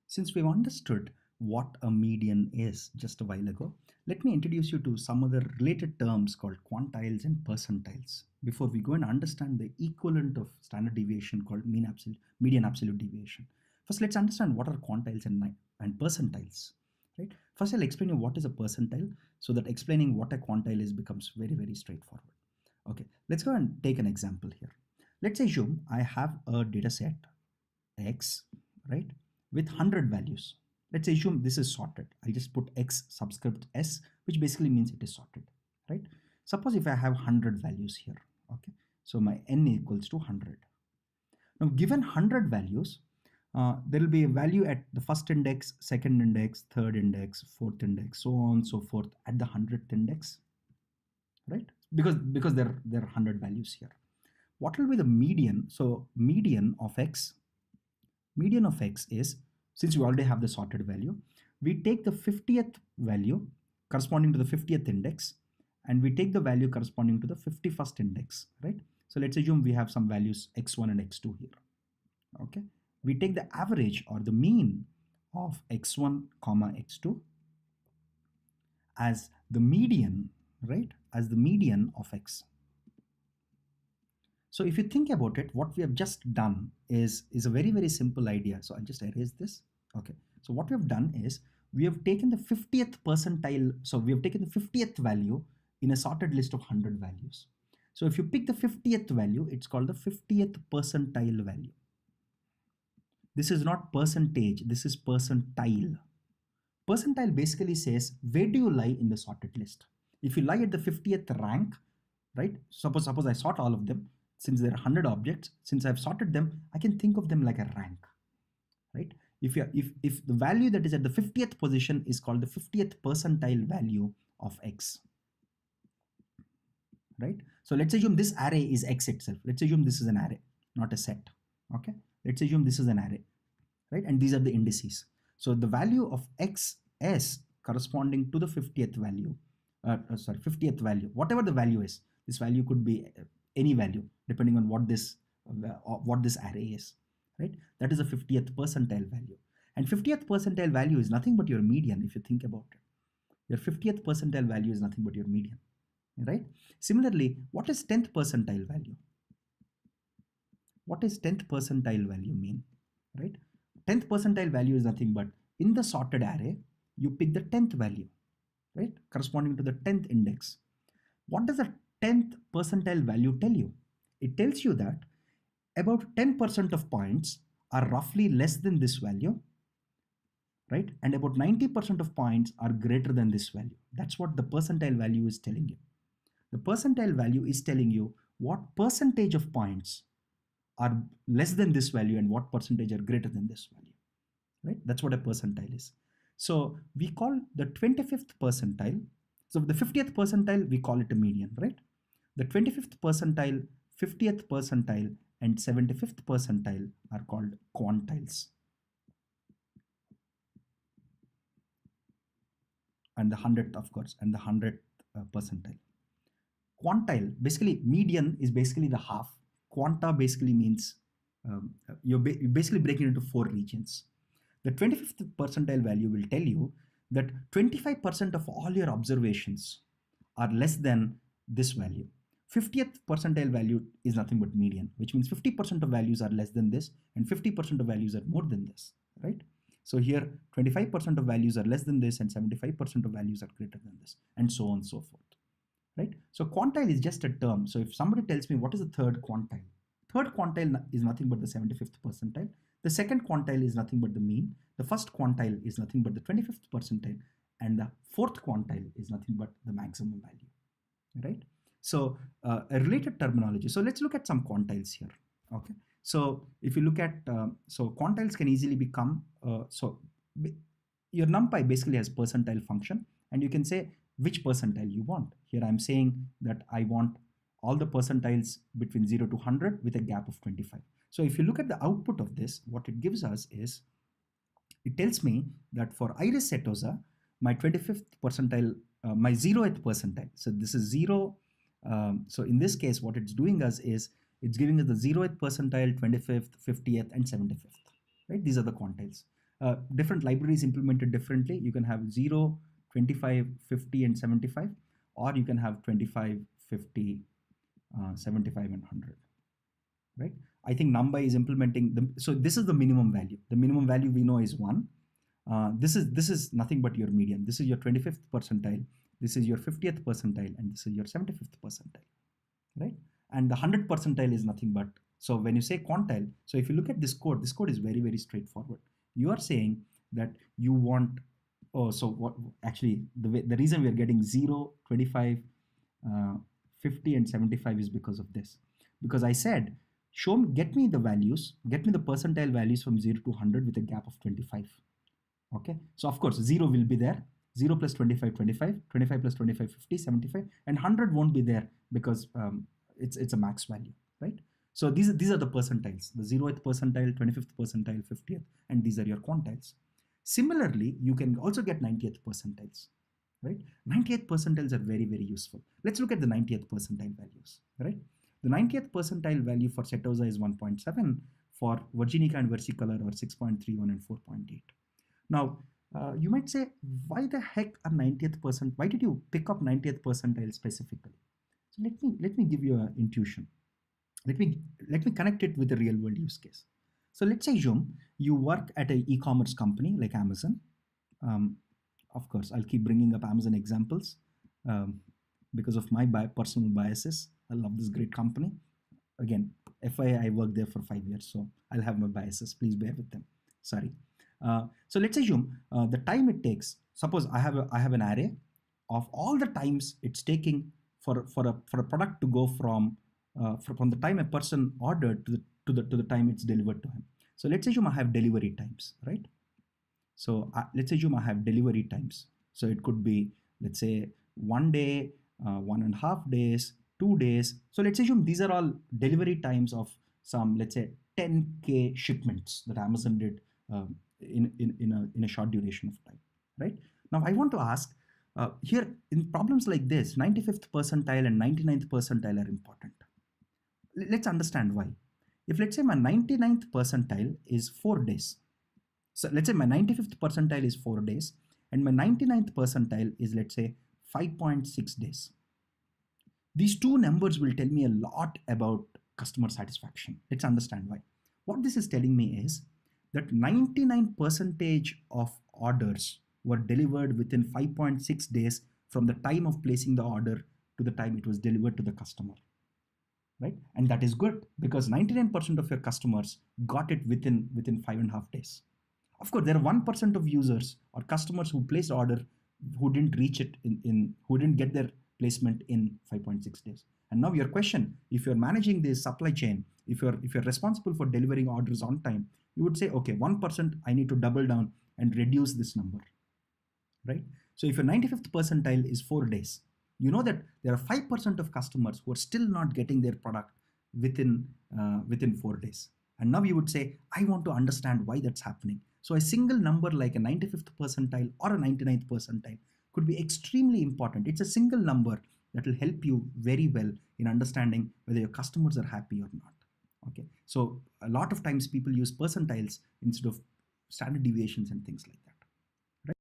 Since we've understood what a median is just a while ago, let me introduce you to some other related terms called quantiles and percentiles before we go and understand the equivalent of standard deviation called median absolute deviation. First, let's understand what are quantiles and percentiles. Right? First, I'll explain you what is a percentile so that explaining what a quantile is becomes very, very straightforward. Okay, let's go and take an example here. Let's assume I have a data set X, right, with 100 values. Let's assume this is sorted. I'll just put X subscript S, which basically means it is sorted, right? Suppose if I have 100 values here, okay, so my n equals to 100. Now, given 100 values, there will be a value at the first index, second index, third index, fourth index, so on and so forth at the 100th index, right? Because there are 100 values here. What will be the median? So median of X is, since we already have the sorted value, we take the 50th value corresponding to the 50th index, and we take the value corresponding to the 51st index, right? So let's assume we have some values x1 and x2 here, okay? We take the average or the mean of x1 comma x2 as the median, right? As the median of x. So if you think about it, what we have just done is a very, very simple idea. So I'll just erase this. Okay. So what we have done is we have taken the 50th percentile. So we have taken the 50th value in a sorted list of 100 values. So if you pick the 50th value, it's called the 50th percentile value. This is not percentage. This is percentile. Percentile basically says, where do you lie in the sorted list? If you lie at the 50th rank, right? Suppose I sort all of them. Since there are 100 objects, since I've sorted them, I can think of them like a rank, right? If the value that is at the 50th position is called the 50th percentile value of X, right? So let's assume this array is X itself. Let's assume this is an array, not a set, okay? Let's assume this is an array, right? And these are the indices. So the value of XS corresponding to the 50th value, 50th value, whatever the value is, this value could be any value depending on what this array is, right? That is a 50th percentile value, and 50th percentile value is nothing but your median. If you think about it, your 50th percentile value is nothing but your median, right? Similarly, what is 10th percentile value? What is 10th percentile value mean, right? 10th percentile value is nothing but in the sorted array you pick the 10th value, right, corresponding to the 10th index. What does the 10th percentile value tell you? It tells you that about 10% of points are roughly less than this value, right? And about 90% of points are greater than this value. That's what the percentile value is telling you. The percentile value is telling you what percentage of points are less than this value and what percentage are greater than this value, right? That's what a percentile is. So we call the 25th percentile, so the 50th percentile, we call it a median, right? The 25th percentile, 50th percentile, and 75th percentile are called quantiles. And the 100th, of course, and the 100th percentile. Quantile, basically median is basically the half. Quanta basically means you're basically breaking into 4 regions. The 25th percentile value will tell you that 25% of all your observations are less than this value. 50th percentile value is nothing but median, which means 50% of values are less than this and 50% of values are more than this, right? So here 25% of values are less than this and 75% of values are greater than this, and so on and so forth, right? So quantile is just a term. So if somebody tells me what is the third quantile is nothing but the 75th percentile. The second quantile is nothing but the mean. The first quantile is nothing but the 25th percentile, and the fourth quantile is nothing but the maximum value, right? So a related terminology. So let's look at some quantiles here. Okay. So if you look at, so quantiles can easily become, your NumPy basically has percentile function, and you can say which percentile you want. Here I'm saying that I want all the percentiles between 0 to 100 with a gap of 25. So if you look at the output of this, what it gives us is, it tells me that for iris setosa, my 25th percentile, my 0th percentile. So this is 0. So in this case, what it's doing us is, it's giving us the 0th percentile, 25th, 50th, and 75th, right? These are the quantiles. Different libraries implemented differently. You can have 0, 25, 50, and 75, or you can have 25, 50, 75, and 100, right? I think NumPy is implementing so this is the minimum value. The minimum value we know is 1. This is nothing but your median. This is your 25th percentile. This is your 50th percentile, and this is your 75th percentile, right? And the 100th percentile is nothing but, so when you say quantile, so if you look at this code is very, very straightforward. You are saying that you want, oh, so what actually the reason we are getting 0, 25, 50, and 75 is because of this. Because I said, get me the values, get me the percentile values from 0 to 100 with a gap of 25. Okay, so of course 0 will be there. 0 plus 25, 25, 25 plus 25, 50, 75, and 100 won't be there because it's a max value, right? So these are the percentiles, the 0th percentile, 25th percentile, 50th, and these are your quantiles. Similarly, you can also get 90th percentiles, right? 90th percentiles are very, very useful. Let's look at the 90th percentile values, right? The 90th percentile value for Setosa is 1.7, for Virginica and Versicolor are 6.31 and 4.8. Now, you might say, why the heck a 90th percent? Why did you pick up 90th percentile specifically? So let me give you an intuition. Let me connect it with a real world use case. So let's say, Jum, you work at an e-commerce company like Amazon. Of course, I'll keep bringing up Amazon examples because of my personal biases. I love this great company. Again, FYI, I worked there for 5 years, so I'll have my biases. Please bear with them. Sorry. So let's assume the time it takes. Suppose I have an array of all the times it's taking for a product to go from the time a person ordered to the time it's delivered to him. So let's assume I have delivery times, right? So let's assume I have delivery times. So it could be, let's say, 1 day, 1.5 days, 2 days. So let's assume these are all delivery times of some, let's say, 10K shipments that Amazon did in a short duration of time, right? Now I want to ask, here in problems like this, 95th percentile and 99th percentile are important. Let's understand why. If let's say my 99th percentile is 4 days, so let's say my 95th percentile is 4 days and my 99th percentile is, let's say, 5.6 days. These two numbers will tell me a lot about customer satisfaction. Let's understand why. What this is telling me is that 99% of orders were delivered within 5.6 days from the time of placing the order to the time it was delivered to the customer, right? And that is good because 99% of your customers got it within 5.5 days. Of course, there are 1% of users or customers who placed order who didn't reach it who didn't get their placement in 5.6 days. And now your question, if you're managing this supply chain, if you're responsible for delivering orders on time, you would say, okay, 1%, I need to double down and reduce this number, right? So if your 95th percentile is 4 days, you know that there are 5% of customers who are still not getting their product within 4 days. And now you would say, I want to understand why that's happening. So a single number like a 95th percentile or a 99th percentile could be extremely important. It's a single number that will help you very well in understanding whether your customers are happy or not. Okay, so a lot of times people use percentiles instead of standard deviations and things like that.